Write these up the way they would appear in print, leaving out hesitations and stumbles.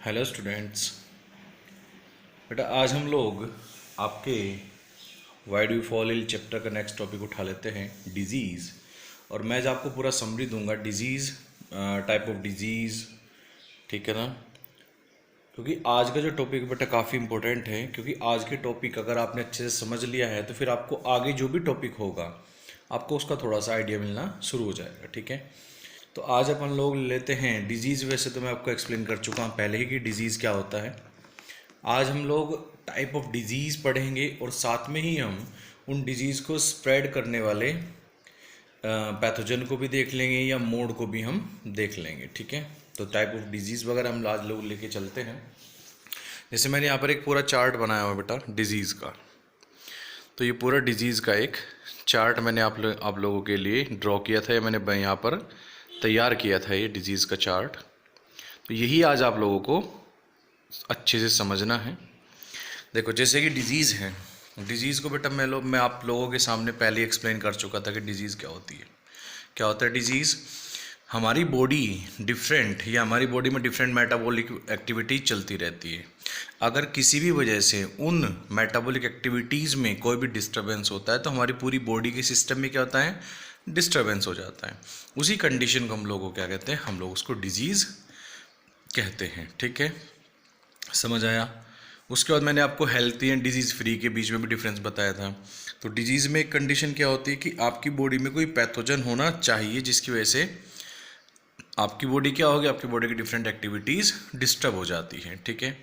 Hello students. बेटा आज हम लोग आपके why do fall ill chapter का नेक्स्ट टॉपिक उठा लेते हैं, डिजीज़। और मैं आज आपको पूरा समरी दूंगा, डिजीज़, टाइप ऑफ डिजीज़, ठीक है ना। क्योंकि आज का जो टॉपिक बेटा काफ़ी इंपॉर्टेंट है, क्योंकि आज के टॉपिक अगर आपने अच्छे से समझ लिया है तो फिर आपको आगे जो भी टॉपिक होगा आपको उसका थोड़ा सा आइडिया मिलना शुरू हो जाएगा, ठीक है। तो आज अपन लोग लेते हैं डिजीज़। वैसे तो मैं आपको एक्सप्लेन कर चुका हूँ पहले ही कि डिजीज़ क्या होता है। आज हम लोग टाइप ऑफ डिजीज़ पढ़ेंगे और साथ में ही हम उन डिजीज़ को स्प्रेड करने वाले पैथोजन को भी देख लेंगे या मोड को भी हम देख लेंगे, ठीक है। तो टाइप ऑफ डिजीज़ वगैरह हम आज लोग लेके चलते हैं। जैसे मैंने यहाँ पर एक पूरा चार्ट बनाया हुआ है बेटा डिजीज़ का। तो ये पूरा डिजीज़ का एक चार्ट मैंने आप लोगों के लिए ड्रॉ किया था, या मैंने यहाँ पर तैयार किया था ये डिजीज़ का चार्ट। तो यही आज आप लोगों को अच्छे से समझना है। देखो जैसे कि डिजीज़ है, डिजीज़ को बेटा मैं आप लोगों के सामने पहले ही एक्सप्लेन कर चुका था कि डिजीज़ क्या होती है। क्या होता है डिजीज़? हमारी बॉडी डिफरेंट या हमारी बॉडी में डिफरेंट मेटाबॉलिक एक्टिविटीज़ चलती रहती है। अगर किसी भी वजह से उन मेटाबॉलिक एक्टिविटीज़ में कोई भी डिस्टर्बेंस होता है तो हमारी पूरी बॉडी के सिस्टम में क्या होता है, डिस्टर्बेंस हो जाता है। उसी कंडीशन को हम लोग को क्या कहते हैं, हम लोग उसको डिजीज़ कहते हैं, ठीक है। समझ आया। उसके बाद मैंने आपको हेल्थी एंड डिजीज़ फ्री के बीच में भी डिफरेंस बताया था। तो डिजीज़ में एक कंडीशन क्या होती है कि आपकी बॉडी में कोई पैथोजन होना चाहिए जिसकी वजह से आपकी बॉडी क्या होगी, आपकी बॉडी की डिफरेंट एक्टिविटीज़ डिस्टर्ब हो जाती हैं, ठीक है।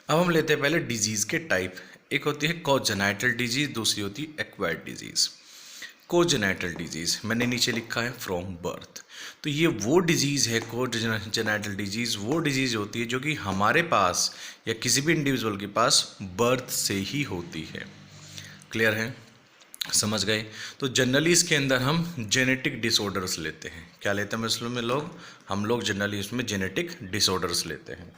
अब हम लेते हैं पहले डिजीज़ के टाइप। एक होती है कोजेनाइटल डिजीज़, दूसरी होती है एक्वायर्ड डिजीज़। कोजेनाइटल डिजीज़ मैंने नीचे लिखा है फ्रॉम बर्थ। तो ये वो डिजीज़ है, कोजेनाइटल डिजीज़ वो डिजीज़ होती है जो कि हमारे पास या किसी भी इंडिविजुअल के पास बर्थ से ही होती है। क्लियर है, समझ गए। तो जनरली इसके अंदर हम जेनेटिक डिसऑर्डर्स लेते हैं। क्या लेते हैं इसमें हम लोग जनरली इसमें जेनेटिक डिसऑर्डर्स लेते हैं।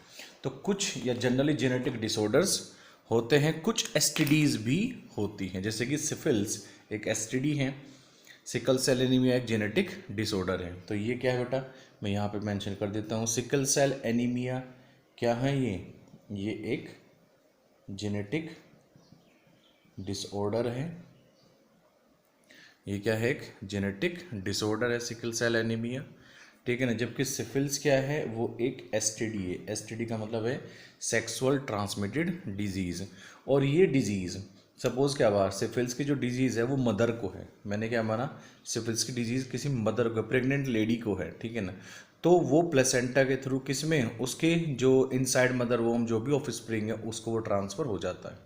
तो कुछ या जनरली जेनेटिक डिसऑर्डर्स होते हैं, कुछ एसटीडीज़ भी होती हैं। जैसे कि सिफिल्स एक एसटीडी है, सिकल सेल एनीमिया एक जेनेटिक डिसऑर्डर है। तो ये क्या है बेटा, मैं यहाँ पे मेंशन कर देता हूँ। सिकल सेल एनीमिया क्या है, ये एक जेनेटिक डिसऑर्डर है। ये क्या है, एक जेनेटिक डिसऑर्डर है सिकल सेल एनीमिया, ठीक है ना। जबकि सिफिल्स क्या है, वो एक एसटीडी है। एसटीडी का मतलब है सेक्सुअल ट्रांसमिटेड डिजीज़। और ये डिजीज़ सपोज़ क्या बात, सिफिल्स की जो डिजीज़ है वो मदर को है। मैंने क्या माना, सिफिल्स की डिजीज़ किसी मदर को, प्रेग्नेंट लेडी को है, ठीक है ना। तो वो प्लेसेंटा के थ्रू किस में, उसके जो इनसाइड मदर वोम जो भी ऑफस्प्रिंग है उसको वो ट्रांसफ़र हो जाता है।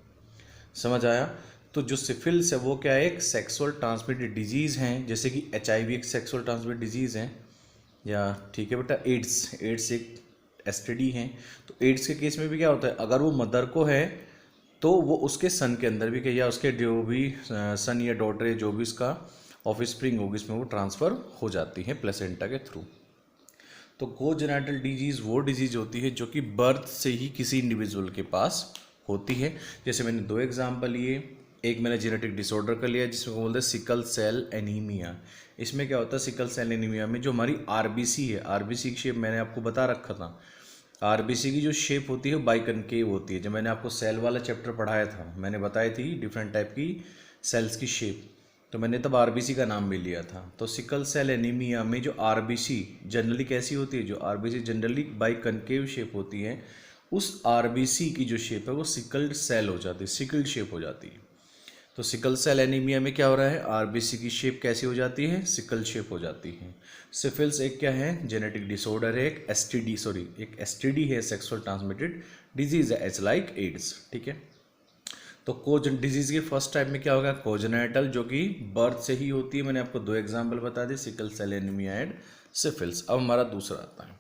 समझ आया। तो जो सिफिल्स है वो क्या है, एक सेक्सुअल ट्रांसमिटेड डिजीज़ हैं। जैसे कि एचआईवी एक सेक्सुअल ट्रांसमिटेड डिजीज़ है, या ठीक है बेटा एड्स एक एसटीडी है। तो एड्स के केस में भी क्या होता है, अगर वो मदर को है तो वो उसके सन के अंदर भी, या उसके जो भी सन या डॉटर जो भी उसका ऑफस्प्रिंग होगी इसमें वो ट्रांसफ़र हो जाती है प्लेसेंटा के थ्रू। तो कोजेनाइटल डिजीज़ वो डिजीज़ होती है जो कि बर्थ से ही किसी इंडिविजुअल के पास होती है। जैसे मैंने दो एग्जांपल लिए, एक मैंने जेनेटिक डिसऑर्डर का लिया जिसमें बोलते हैं सिकल सेल एनीमिया। इसमें क्या होता है, सिकल सेल एनीमिया में जो हमारी आरबीसी है, आरबीसी की शेप मैंने आपको बता रखा था। आरबीसी की जो शेप होती है बाइकनकेव होती है। जब मैंने आपको सेल वाला चैप्टर पढ़ाया था मैंने बताई थी डिफरेंट टाइप की सेल्स की शेप, तो मैंने तब आरबीसी का नाम भी लिया था। तो सिकल सेल एनीमिया में जो आरबीसी जनरली कैसी होती है, जो आरबीसी जनरली बाइकनकेव शेप होती है, उस आरबीसी की जो शेप है वो सिकल्ड सेल हो जाती है, सिकल्ड शेप हो जाती है। तो सिकल सेल एनीमिया में क्या हो रहा है, आरबीसी की शेप कैसी हो जाती है, सिकल शेप हो जाती है। सिफिल्स एक क्या है, जेनेटिक डिसऑर्डर है, एक एसटीडी है, सेक्सुअल ट्रांसमिटेड डिजीज है, एज लाइक एड्स, ठीक है। तो कोजन डिजीज के फर्स्ट टाइप में क्या होगा, कोजेनाइटल जो कि बर्थ से ही होती है। मैंने आपको दो एग्जाम्पल बता दिए, सिकल सेल एनीमिया एंड सिफिल्स। अब हमारा दूसरा आता है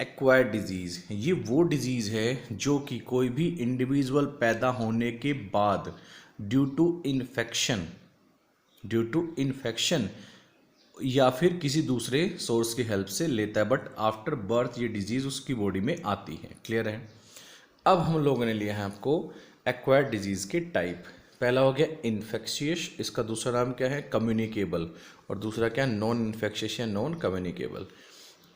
एक्वायर्ड डिजीज़। ये वो डिजीज़ है जो कि कोई भी इंडिविजुअल पैदा होने के बाद ड्यू टू इन्फेक्शन या फिर किसी दूसरे सोर्स की हेल्प से लेता है, बट आफ्टर बर्थ ये डिजीज़ उसकी बॉडी में आती है। क्लियर है। अब हम लोगों ने लिया है आपको एक्वायर्ड डिजीज़ के टाइप। पहला हो गया इन्फेक्शियस, इसका दूसरा नाम क्या है, कम्युनिकेबल, और दूसरा क्या है, नॉन इन्फेक्शियस या नॉन कम्युनिकेबल।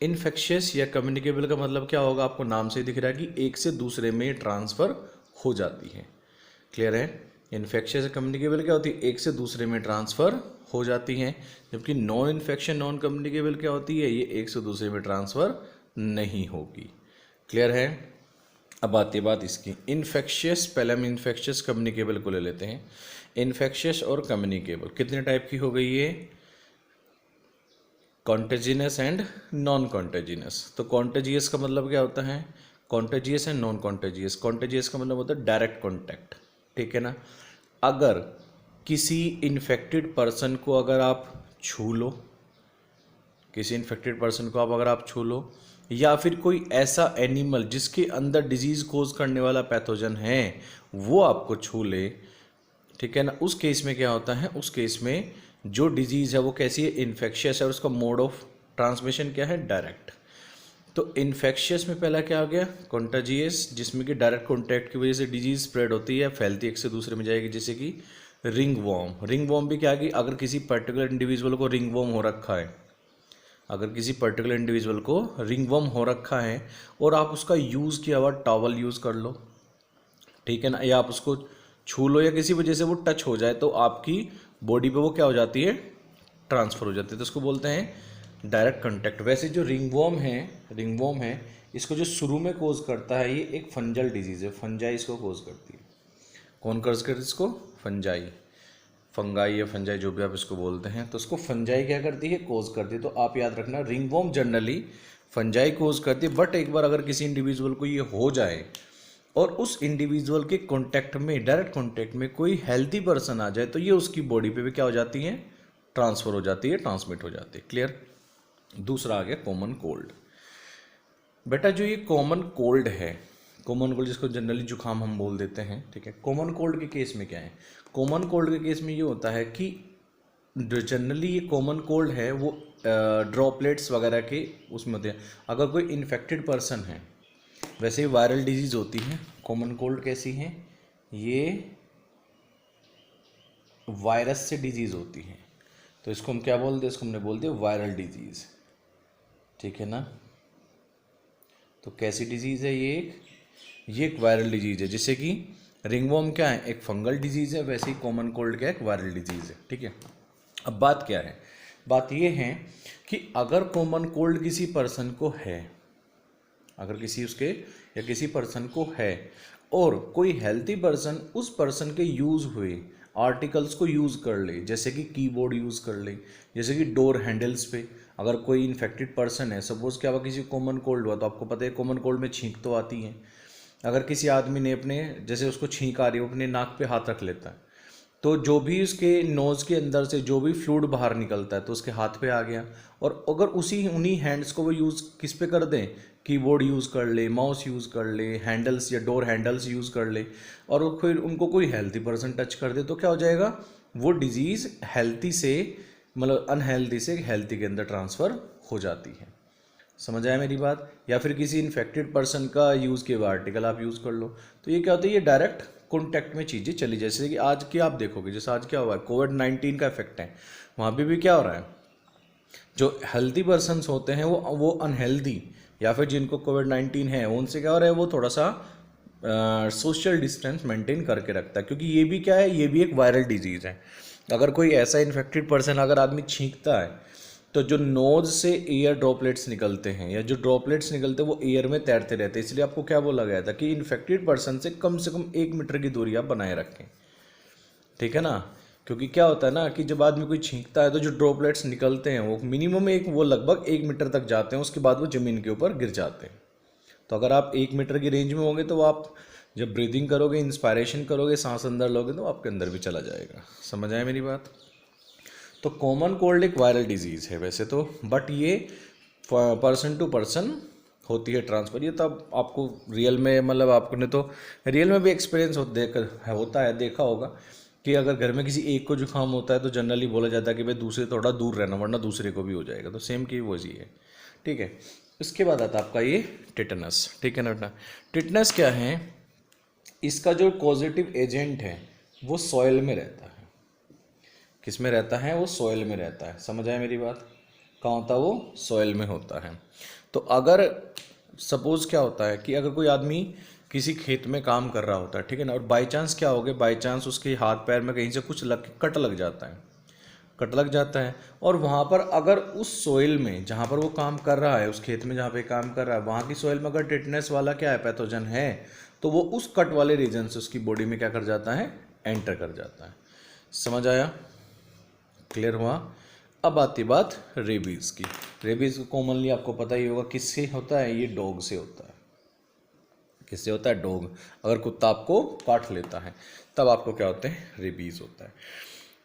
इन्फेक्शियस या कम्युनिकेबल का मतलब क्या होगा, आपको नाम से ही दिख रहा है कि एक से दूसरे में ट्रांसफ़र हो जाती है। क्लियर है? इन्फेक्शियस या कम्युनिकेबल क्या होती है, एक से दूसरे में ट्रांसफ़र हो जाती हैं, जबकि नॉन इन्फेक्शन नॉन कम्युनिकेबल क्या होती है, ये एक से दूसरे में ट्रांसफ़र नहीं होगी। क्लियर है? अब आती है बात इसकी इन्फेक्शियस, पहले हम इन्फेक्शियस कम्युनिकेबल को ले लेते हैं। इन्फेक्शियस और कम्युनिकेबल कितने टाइप की हो गई ये, कॉन्टेजियस एंड नॉन कॉन्टेजियस। तो कॉन्टेजियस का मतलब क्या होता है, contagious and non contagious. Contagious का मतलब होता है डायरेक्ट कॉन्टैक्ट, ठीक है ना। अगर किसी इन्फेक्टेड पर्सन को अगर आप छू लो, किसी इन्फेक्टेड पर्सन को अगर आप छू लो, या फिर कोई ऐसा एनिमल जिसके अंदर डिजीज़ कोज करने वाला पैथोजन है वो आपको छू ले, ठीक है ना, उस केस में क्या होता है, उस केस में जो डिजीज़ है वो कैसी है, इन्फेक्शियस है, और उसका मोड ऑफ ट्रांसमिशन क्या है, डायरेक्ट। तो इन्फेक्शियस में पहला क्या आ गया, कॉन्टाजियस, जिसमें कि डायरेक्ट कॉन्टैक्ट की वजह से डिजीज़ स्प्रेड होती है, फैलती एक से दूसरे में जाएगी, जैसे कि रिंग वॉर्म। रिंग वॉर्म भी क्या, कि अगर किसी पर्टिकुलर इंडिविजुअल को रिंग वॉर्म हो रखा है, अगर किसी पर्टिकुलर इंडिविजुअल को रिंग वॉर्म हो रखा है और आप उसका यूज़ किया हुआ टॉवल यूज़ कर लो, ठीक है ना, या आप उसको छू लो या किसी वजह से वो टच हो जाए, तो आपकी बॉडी पे वो क्या हो जाती है, ट्रांसफ़र हो जाती है, तो उसको बोलते हैं डायरेक्ट कांटेक्ट। वैसे जो रिंगवॉर्म है, इसको जो शुरू में कोज करता है ये एक फंजल डिजीज़ है, फंजाई इसको कोज करती है। कौन कोज करती है इसको, फंजाई, फंगाई या फंजाई जो भी आप इसको बोलते हैं, तो उसको फंजाई क्या करती है, कोज करती है। तो आप याद रखना रिंगवॉर्म जनरली फंजाई कोज करती है, बट एक बार अगर किसी इंडिविजुअल को ये हो जाए और उस इंडिविजुअल के कांटेक्ट में, डायरेक्ट कांटेक्ट में कोई हेल्थी पर्सन आ जाए, तो ये उसकी बॉडी पे भी क्या हो जाती है, ट्रांसफ़र हो जाती है, ट्रांसमिट हो जाती है। क्लियर? दूसरा आ गया कॉमन कोल्ड। बेटा जो ये कॉमन कोल्ड है, कॉमन कोल्ड जिसको जनरली जुकाम हम बोल देते हैं, ठीक है, कॉमन कोल्ड के केस में क्या है, कॉमन कोल्ड के केस में ये होता है कि जो जनरली ये कॉमन कोल्ड है वो ड्रॉपलेट्स वगैरह के उसमें होते हैं। अगर कोई इन्फेक्टेड पर्सन है, वैसे ही वायरल डिजीज़ होती है, कॉमन कोल्ड कैसी है, ये वायरस से डिजीज़ होती है, तो इसको हम क्या बोलते हैं, इसको हमने बोल दिया वायरल डिजीज़, ठीक है ना। तो कैसी डिजीज़ है ये एक वायरल डिजीज़ है, जैसे कि रिंगवॉर्म क्या है, एक फंगल डिजीज़ है, वैसे ही कॉमन कोल्ड क्या है, एक वायरल डिजीज़ है, ठीक है। अब बात क्या है, बात ये है कि अगर कॉमन कोल्ड किसी पर्सन को है, अगर किसी पर्सन को है और कोई हेल्थी पर्सन उस पर्सन के यूज़ हुए आर्टिकल्स को यूज़ कर ले, जैसे कि कीबोर्ड यूज़ कर ले, जैसे कि डोर हैंडल्स पे, अगर कोई इन्फेक्टेड पर्सन है, सपोज क्या हुआ, किसी कॉमन कोल्ड हुआ, तो आपको पता है कॉमन कोल्ड में छींक तो आती है। अगर किसी आदमी ने अपने, जैसे उसको छींक आ रही है, अपने नाक पे हाथ रख लेता है, तो जो भी उसके नोज़ के अंदर से जो भी फ्लूइड बाहर निकलता है तो उसके हाथ पे आ गया, और अगर उन्हीं हैंड्स को वो यूज़ किस पे कर दें, कीबोर्ड यूज़ कर ले, माउस यूज़ कर ले, हैंडल्स या डोर हैंडल्स यूज़ कर ले, और फिर उनको कोई हेल्थी पर्सन टच कर दे, तो क्या हो जाएगा, वो डिजीज़ हेल्थी से, मतलब अनहेल्थी से हेल्थी के अंदर ट्रांसफ़र हो जाती है। समझ आया मेरी बात? या फिर किसी इन्फेक्टेड पर्सन का यूज़ किया हुआ आर्टिकल आप यूज़ कर लो, तो ये क्या होता है, ये डायरेक्ट कॉन्टैक्ट में चीज़ें चली, जैसे कि आज की आप देखोगे, जैसे आज क्या हुआ है, कोविड-19 का इफेक्ट है, वहाँ पे भी क्या हो रहा है, जो हेल्थी पर्सन्स होते हैं वो अनहेल्दी, या फिर जिनको कोविड-19 है उनसे क्या हो रहा है, वो थोड़ा सा सोशल डिस्टेंस मेंटेन करके रखता है, क्योंकि ये भी क्या है, ये भी एक वायरल डिजीज़ है। अगर कोई ऐसा इन्फेक्टेड पर्सन, अगर आदमी छींकता है, तो जो नोज़ से एयर ड्रॉपलेट्स निकलते हैं, या जो ड्रॉपलेट्स निकलते हैं वो एयर में तैरते रहते हैं, इसलिए आपको क्या बोला गया था कि इन्फेक्टेड पर्सन से कम 1 मीटर की दूरी आप बनाए रखें, ठीक है ना। क्योंकि क्या होता है ना कि जब आदमी कोई छींकता है तो जो ड्रॉपलेट्स निकलते हैं वो मिनिमम वो लगभग 1 मीटर तक जाते हैं, उसके बाद वो ज़मीन के ऊपर गिर जाते हैं। तो अगर आप 1 मीटर की रेंज में होंगे तो आप जब ब्रीदिंग करोगे, इंस्पायरेशन करोगे, सांस अंदर लोगे, तो आपके अंदर भी चला जाएगा। समझ आए मेरी बात? तो कॉमन कोल्ड एक वायरल डिजीज़ है वैसे तो, बट ये पर्सन टू पर्सन होती है ट्रांसफर। ये तब आपको रियल में, मतलब आपने तो रियल में भी एक्सपीरियंस होता है, देखा होगा कि अगर घर में किसी एक को जुकाम होता है तो जनरली बोला जाता है कि भाई दूसरे थोड़ा दूर रहना, वरना दूसरे को भी हो जाएगा। तो सेम की वो ही है, ठीक है। इसके बाद आता है आपका ये टिटनस, ठीक है ना बेटा। टिटनस क्या है, इसका जो पॉजिटिव एजेंट है वो सॉइल में रहता है। किस में रहता है, वो सॉइल में रहता है। समझ आए मेरी बात? कहाँ होता है वो? सॉइल में होता है। तो अगर सपोज क्या होता है कि अगर कोई आदमी किसी खेत में काम कर रहा होता है, ठीक है ना, और बाई चांस क्या हो गया, बाई चांस उसके हाथ पैर में कहीं से कुछ कट लग जाता है, कट लग जाता है, और वहाँ पर अगर उस सोइल में जहाँ पर वो काम कर रहा है, उस खेत में जहाँ पे काम कर रहा है, वहाँ की सोइल में अगर टिटनेस वाला क्या है, पैथोजन है, तो वो उस कट वाले रीजन से उसकी बॉडी में क्या कर जाता है, एंटर कर जाता है। समझ आया? क्लियर हुआ? अब आती बात रेबीज़ की। रेबीज़ कॉमनली आपको पता ही होगा किससे होता है, ये डॉग से होता है। किससे होता है? डॉग। अगर कुत्ता आपको काट लेता है तब आपको क्या होता है, रेबीज़ होता है।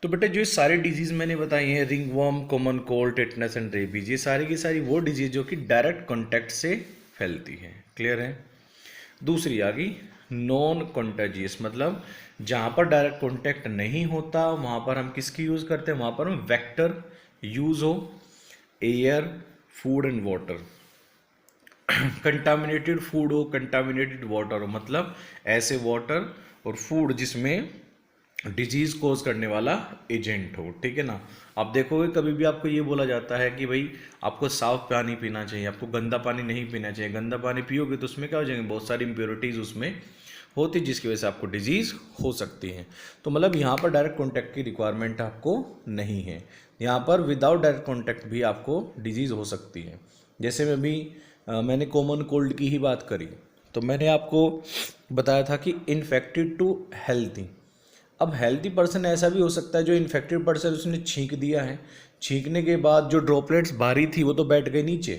तो बेटा जो ये सारी डिजीज़ मैंने बताई हैं, ringworm, common cold, tetanus and rabies, ये सारी की सारी वो डिजीज़ जो कि डायरेक्ट कॉन्टैक्ट से फैलती हैं। क्लियर है? दूसरी आ गई नॉन कॉन्टेजियस, मतलब जहाँ पर डायरेक्ट कॉन्टैक्ट नहीं होता वहाँ पर हम किसकी यूज़ करते हैं, वहाँ पर हम वेक्टर यूज़ हो, air, food and water. Contaminated food हो, कंटामिनेटेड वाटर हो, मतलब ऐसे वाटर और फूड जिसमें डिजीज कोज करने वाला एजेंट हो। ठीक है ना? आप देखोगे कभी भी आपको ये बोला जाता है कि भाई आपको साफ पानी पीना चाहिए, आपको गंदा पानी नहीं पीना चाहिए। गंदा पानी पियोगे तो उसमें क्या हो जाएंगे, बहुत सारी इम्प्योरिटीज़ उसमें होती, जिसकी वजह से आपको डिजीज़ हो सकती है। तो मतलब यहाँ पर डायरेक्ट कॉन्टैक्ट की रिक्वायरमेंट आपको नहीं है। यहाँ पर विदाउट डायरेक्ट कॉन्टैक्ट भी आपको डिजीज़ हो सकती है। जैसे मैं भी मैंने कॉमन कोल्ड की ही बात करी, तो मैंने आपको बताया था कि इन्फेक्टेड टू हेल्थी। अब हेल्थी पर्सन ऐसा भी हो सकता है जो इन्फेक्टेड पर्सन, उसने छींक दिया है, छींकने के बाद जो ड्रॉपलेट्स भारी थी वो तो बैठ गई नीचे।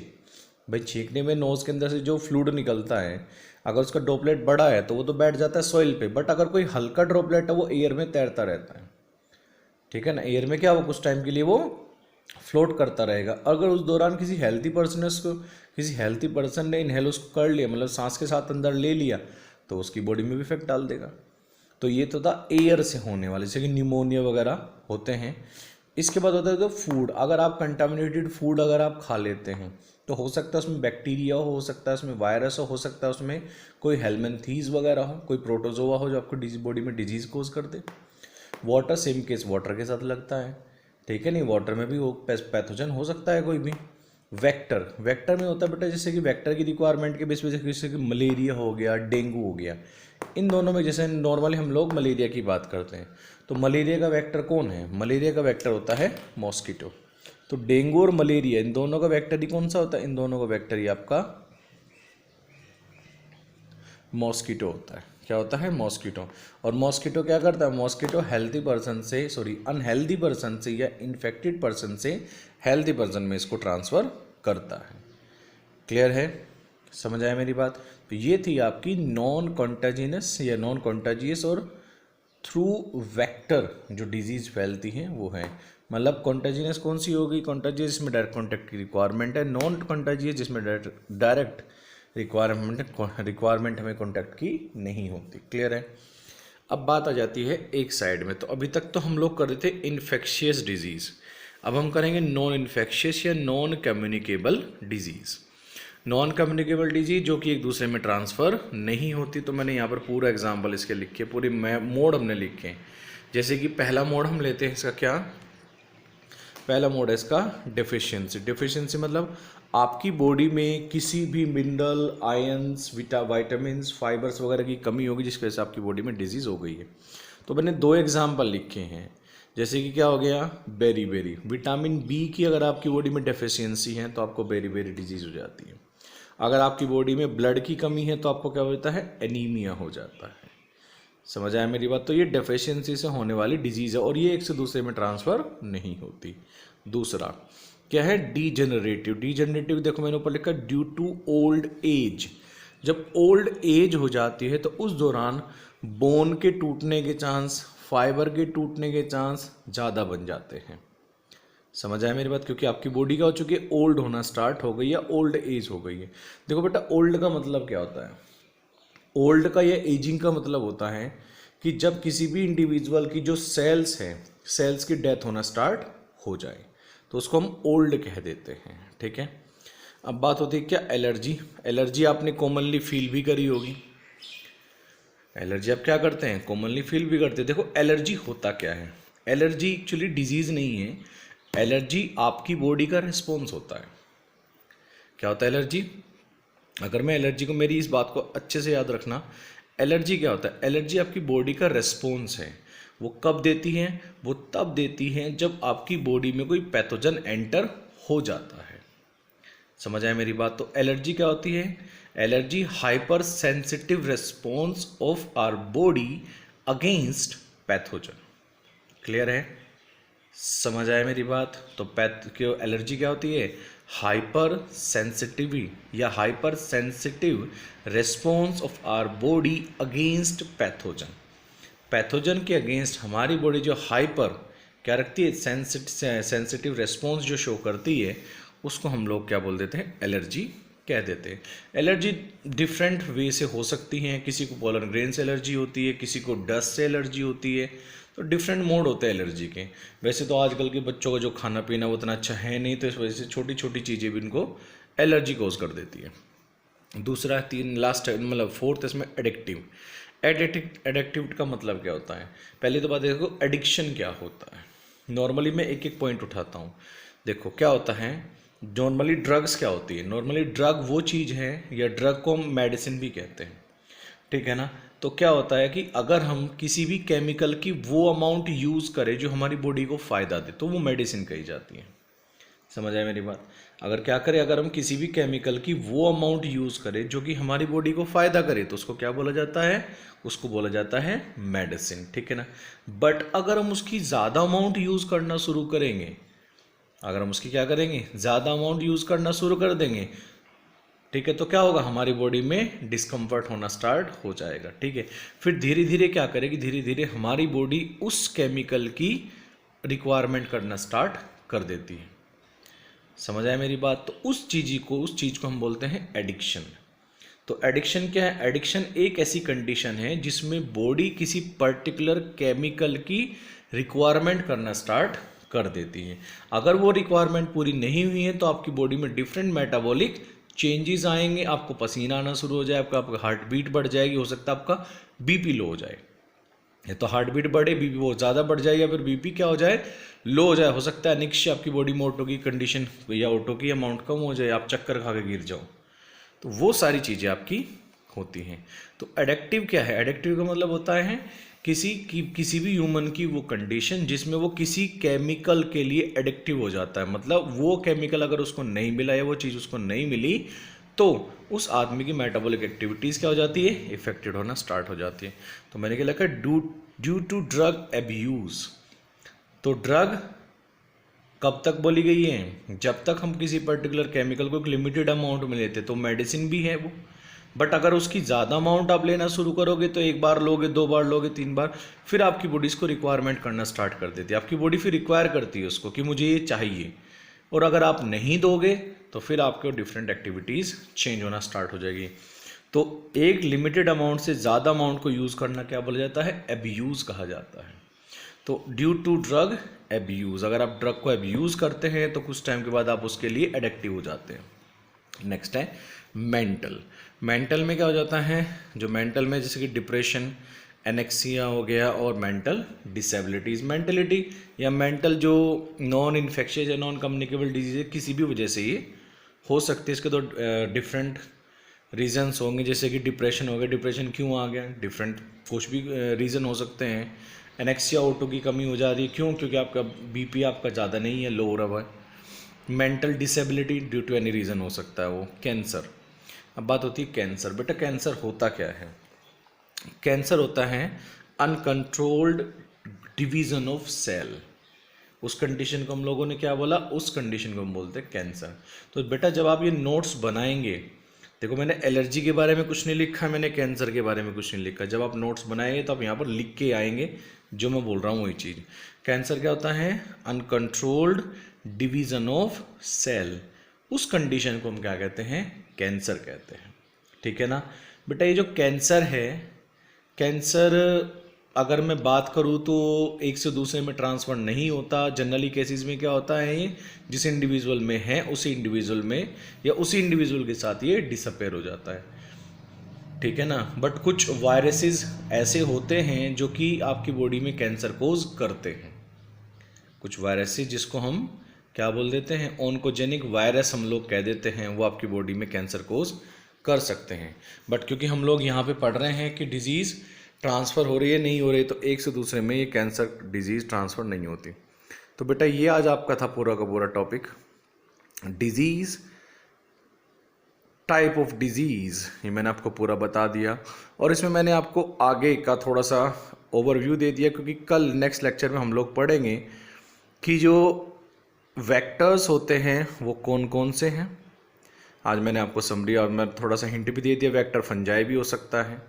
भाई छींकने में नोज़ के अंदर से जो फ्लूइड निकलता है, अगर उसका ड्रॉपलेट बड़ा है तो वो तो बैठ जाता है सॉइल पे, बट अगर कोई हल्का ड्रॉपलेट है वो एयर में तैरता रहता है। ठीक है ना? एयर में क्या हो, कुछ टाइम के लिए वो फ्लोट करता रहेगा। अगर उस दौरान किसी हेल्थी पर्सन ने इनहेल उसको कर लिया, मतलब सांस के साथ अंदर ले लिया, तो उसकी बॉडी में भी इफेक्ट डाल देगा। तो ये तो था एयर से होने वाले, जैसे कि निमोनिया वगैरह होते हैं। इसके बाद होता है तो फूड, अगर आप कंटामिनेटेड फूड अगर आप खा लेते हैं तो हो सकता है उसमें बैक्टीरिया हो सकता है उसमें वायरस हो सकता है उसमें कोई हेलमेंथीज वगैरह हो, कोई प्रोटोजोआ हो जो आपको बॉडी में डिजीज़ कोज कर दे। वाटर सेम केस, वाटर के साथ लगता है। ठीक है? नहीं, वाटर में भी वो पैथोजन हो सकता है कोई भी। वेक्टर में होता है बेटा, जैसे कि वेक्टर की रिक्वायरमेंट के बेस पे, जैसे कि मलेरिया हो गया, डेंगू हो गया। इन दोनों में जैसे नॉर्मली हम लोग मलेरिया की बात करते हैं, तो मलेरिया का वेक्टर कौन है? मलेरिया का वेक्टर होता है मॉस्किटो। तो डेंगू और मलेरिया इन दोनों का वेक्टर ही कौन सा होता है? इन दोनों का वेक्टर ही आपका मॉस्किटो होता है। क्या होता है? मॉस्किटो। और मॉस्किटो क्या करता है? मॉस्किटो अनहेल्दी पर्सन से या इन्फेक्टेड पर्सन से हेल्दी पर्सन में इसको ट्रांसफ़र करता है। क्लियर है? समझ आया मेरी बात? तो ये थी आपकी नॉन कॉन्टाजियस या नॉन कॉन्टाजियस और थ्रू वेक्टर जो डिजीज़ फैलती हैं वो है। मतलब कॉन्टाजियस कौन सी होगी? कॉन्टाजियस जिसमें डायरेक्ट कॉन्टैक्ट की रिक्वायरमेंट है, नॉन कॉन्टाजियस जिसमें डायरेक्ट रिक्वायरमेंट हमें कॉन्टैक्ट की नहीं होती। क्लियर है? अब बात आ जाती है एक साइड में। तो अभी तक तो हम लोग कर रहे थे इन्फेक्शियस डिजीज़, अब हम करेंगे नॉन इन्फेक्शियस या non communicable disease. Non communicable disease जो कि एक दूसरे में ट्रांसफ़र नहीं होती। तो मैंने यहाँ पर पूरा एग्जाम्पल इसके लिखे, पूरे मोड हमने लिखे। जैसे कि पहला मोड हम लेते हैं, इसका क्या? पहला मोड है इसका डेफिशिएंसी। डेफिशिएंसी मतलब आपकी बॉडी में किसी भी मिनरल, आयंस, विटामिन्स, फाइबर्स वगैरह की कमी होगी, जिसकी वजह से आपकी बॉडी में डिजीज़ हो गई है। तो मैंने दो एग्जाम्पल लिखे हैं। जैसे कि क्या हो गया? बेरी विटामिन बी की अगर आपकी बॉडी में डेफिशिएंसी है तो आपको बेरी डिजीज़ हो जाती है। अगर आपकी बॉडी में ब्लड की कमी है तो आपको क्या होता है? एनीमिया हो जाता है। समझ आया मेरी बात? तो ये डेफिशिएंसी से होने वाली डिजीज़ है और ये एक से दूसरे में ट्रांसफ़र नहीं होती। दूसरा क्या है? डीजेनरेटिव देखो मैंने ऊपर लिखा ड्यू टू ओल्ड एज। जब ओल्ड एज हो जाती है तो उस दौरान बोन के टूटने के चांस, फाइबर के टूटने के चांस ज़्यादा बन जाते हैं। समझ आया मेरी बात? क्योंकि आपकी बॉडी क्या हो चुकी है? ओल्ड होना स्टार्ट हो गई या ओल्ड एज हो गई है। देखो बेटा, ओल्ड का मतलब क्या होता है? ओल्ड का या एजिंग का मतलब होता है कि जब किसी भी इंडिविजुअल की जो सेल्स हैं, सेल्स की डेथ होना स्टार्ट हो जाए तो उसको हम ओल्ड कह देते हैं। ठीक है? अब बात होती है क्या? एलर्जी। एलर्जी आपने कॉमनली फील भी करी होगी। एलर्जी आप क्या करते हैं? कॉमनली फील भी करते हैं। देखो एलर्जी होता क्या है? एलर्जी एक्चुअली डिजीज़ नहीं है। एलर्जी आपकी बॉडी का रिस्पॉन्स होता है। क्या होता है एलर्जी? अगर मैं एलर्जी को, मेरी इस बात को अच्छे से याद रखना, एलर्जी क्या होता है? एलर्जी आपकी बॉडी का रिस्पॉन्स है। वो कब देती है? वो तब देती है जब आपकी बॉडी में कोई पैथोजन एंटर हो जाता है। समझ आए मेरी बात? तो एलर्जी क्या होती है? Allergy hyper sensitive response of our body against pathogen. Clear है? समझ आए मेरी बात? तो क्यों एलर्जी क्या होती है? हाइपर सेंसिटिविटी या hyper sensitive response of our body against pathogen. Pathogen के अगेंस्ट हमारी बॉडी जो हाइपर क्या रखती है, सेंसिटिव रिस्पॉन्स जो शो करती है, उसको हम लोग क्या बोल देते हैं? एलर्जी कह देते हैं। एलर्जी डिफरेंट वे से हो सकती हैं। किसी को पोलन ग्रेन से एलर्जी होती है, किसी को डस्ट से एलर्जी होती है। तो डिफरेंट मोड होते हैं एलर्जी के। वैसे तो आजकल के बच्चों का जो खाना पीना वो उतना अच्छा है नहीं, तो इस वजह से छोटी छोटी चीज़ें भी इनको एलर्जी कोज कर देती है। दूसरा, लास्ट मतलब फोर्थ इसमें एडिक्टिव। एडिक्टिव का मतलब क्या होता है? पहले तो बात देखो एडिक्शन क्या होता है। नॉर्मली मैं एक एक पॉइंट उठाता हूँ। देखो क्या होता है, नॉर्मली ड्रग्स क्या होती है? नॉर्मली ड्रग वो चीज़ है, या ड्रग को हम मेडिसिन भी कहते हैं, ठीक है ना। तो क्या होता है कि अगर हम किसी भी केमिकल की वो अमाउंट यूज़ करें जो हमारी बॉडी को फ़ायदा दे, तो वो मेडिसिन कही जाती है। समझ आए मेरी बात? अगर क्या करें, अगर हम किसी भी केमिकल की वो अमाउंट यूज़ करें जो कि हमारी बॉडी को फ़ायदा करे, तो उसको क्या बोला जाता है? उसको बोला जाता है मेडिसिन, ठीक है ना। बट अगर हम उसकी ज़्यादा अमाउंट यूज़ करना शुरू करेंगे, अगर हम उसकी क्या करेंगे, ज़्यादा अमाउंट यूज़ करना शुरू कर देंगे, ठीक है, तो क्या होगा, हमारी बॉडी में डिस्कम्फर्ट होना स्टार्ट हो जाएगा, ठीक है। फिर धीरे धीरे क्या करेगी, धीरे धीरे हमारी बॉडी उस केमिकल की रिक्वायरमेंट करना स्टार्ट कर देती है। समझ आया मेरी बात? तो उस चीज़ को हम बोलते हैं एडिक्शन। तो एडिक्शन क्या है? एडिक्शन एक ऐसी कंडीशन है जिसमें बॉडी किसी पर्टिकुलर केमिकल की रिक्वायरमेंट करना स्टार्ट कर देती है। अगर वो रिक्वायरमेंट पूरी नहीं हुई है तो आपकी बॉडी में डिफरेंट मेटाबॉलिक चेंजेस आएंगे, आपको पसीना आना शुरू हो जाए, आपका हार्ट बीट बढ़ जाएगी, हो सकता है आपका बीपी लो हो जाए। या तो हार्ट बीट बढ़े, बीपी बहुत ज़्यादा बढ़ जाए, या फिर बीपी क्या हो जाए, लो हो जाए। हो सकता है अनिक्स आपकी बॉडी में ऑटो की कंडीशन या ऑटो की अमाउंट कम हो जाए, आप चक्कर खा के गिर जाओ। तो वो सारी चीज़ें आपकी होती हैं। तो एडिक्टिव क्या है? एडिक्टिव का मतलब होता है किसी भी ह्यूमन की वो कंडीशन जिसमें वो किसी केमिकल के लिए एडिक्टिव हो जाता है। मतलब वो केमिकल अगर उसको नहीं मिला या वो चीज़ उसको नहीं मिली, तो उस आदमी की मेटाबॉलिक एक्टिविटीज़ क्या हो जाती है, इफेक्टेड होना स्टार्ट हो जाती है। तो मैंने क्या लिखा, ड्यू टू ड्रग एब्यूज़। तो ड्रग कब तक बोली गई है? जब तक हम किसी पर्टिकुलर केमिकल को एक लिमिटेड अमाउंट में लेते, तो मेडिसिन भी है वो। बट अगर उसकी ज़्यादा अमाउंट आप लेना शुरू करोगे, तो एक बार लोगे, दो बार लोगे, तीन बार, फिर आपकी बॉडी इसको रिक्वायरमेंट करना स्टार्ट कर देती है। आपकी बॉडी फिर रिक्वायर करती है उसको कि मुझे ये चाहिए, और अगर आप नहीं दोगे तो फिर आपके डिफरेंट एक्टिविटीज़ चेंज होना स्टार्ट हो जाएगी। तो एक लिमिटेड अमाउंट से ज़्यादा अमाउंट को यूज़ करना क्या बोला जाता है? एब्यूज़ कहा जाता है। तो ड्यू टू ड्रग एब्यूज़, अगर आप ड्रग को एब्यूज़ करते हैं तो कुछ टाइम के बाद आप उसके लिए एडिक्टिव हो जाते हैं। नेक्स्ट है मेंटल। मेंटल में क्या हो जाता है? जो मेंटल में जैसे कि डिप्रेशन, एनेक्सिया हो गया, और मेंटल डिसेबिलिटीज़। मेंटलिटी या मेंटल जो नॉन इन्फेक्शियस या नॉन कम्युनिकेबल डिजीज किसी भी वजह से ये हो सकती है। इसके तो डिफरेंट रीजंस होंगे, जैसे कि डिप्रेशन हो गया, डिप्रेशन क्यों आ गया, डिफरेंट कुछ भी रीज़न हो सकते हैं। एनेक्सिया ऑटो की कमी हो जा रही है, क्यों? क्योंकि आपका बीपी आपका ज़्यादा नहीं है, लो हो रहा है। Mental disability due to any reason हो सकता है वो। कैंसर, अब बात होती है कैंसर। बेटा कैंसर होता क्या है? कैंसर होता है अनकंट्रोल्ड डिवीजन ऑफ सेल। उस कंडीशन को हम लोगों ने क्या बोला? उस कंडीशन को हम बोलते हैं कैंसर। तो बेटा जब आप ये नोट्स बनाएंगे, देखो मैंने एलर्जी के बारे में कुछ नहीं लिखा, मैंने कैंसर के बारे में कुछ नहीं लिखा। जब आप नोट्स बनाएंगे तो आप यहाँ पर लिख के आएंगे जो मैं बोल रहा हूँ वही चीज़। कैंसर क्या होता है? Uncontrolled division of cell. उस कंडीशन को हम क्या कहते हैं? कैंसर कहते हैं, ठीक है ना। बेटा ये जो कैंसर है, कैंसर अगर मैं बात करूँ तो एक से दूसरे में ट्रांसफ़र नहीं होता। जनरली केसेस में क्या होता है, ये जिस इंडिविजुअल में है उसी इंडिविजुअल में या उसी इंडिविजुअल के साथ ये डिसअपेयर हो जाता है, ठीक है ना। बट कुछ वायरसेस ऐसे होते हैं जो कि आपकी बॉडी में कैंसर कोज करते हैं। कुछ वायरसेस जिसको हम क्या बोल देते हैं, ओन्कोजेनिक वायरस हम लोग कह देते हैं, वो आपकी बॉडी में कैंसर कोज कर सकते हैं। बट क्योंकि हम लोग यहाँ पे पढ़ रहे हैं कि डिजीज़ ट्रांसफ़र हो रही है नहीं हो रही, तो एक से दूसरे में ये कैंसर डिजीज़ ट्रांसफ़र नहीं होती। तो बेटा ये आज आपका था पूरा का पूरा topic, disease, type of disease, ये मैंने आपको पूरा बता दिया। और इसमें मैंने आपको आगे का थोड़ा सा ओवरव्यू दे दिया, क्योंकि कल नेक्स्ट लेक्चर में हम लोग पढ़ेंगे कि जो वेक्टर्स होते हैं वो कौन कौन से हैं। आज मैंने आपको समरी और मैं थोड़ा सा हिंट भी दे दिया, वेक्टर फंजाई भी हो सकता है,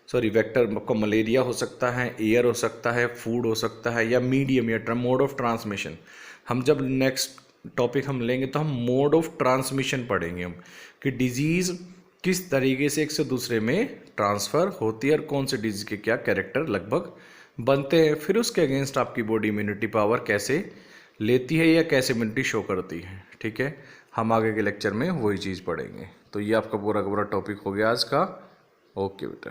सॉरी वेक्टर आपका मलेरिया हो सकता है, एयर हो सकता है, फूड हो सकता है, या मीडियम या मोड ऑफ ट्रांसमिशन। हम जब नेक्स्ट टॉपिक हम लेंगे तो हम मोड ऑफ ट्रांसमिशन पढ़ेंगे हम, कि डिजीज़ किस तरीके से एक से दूसरे में ट्रांसफ़र होती है और कौन से डिजीज़ के क्या कैरेक्टर लगभग बनते हैं, फिर उसके अगेंस्ट आपकी बॉडी इम्यूनिटी पावर कैसे लेती है या कैसे इम्यूनिटी शो करती है। ठीक है, हम आगे के लेक्चर में वही चीज़ पढ़ेंगे। तो ये आपका पूरा का पूरा टॉपिक हो गया आज का। ओके बेटा।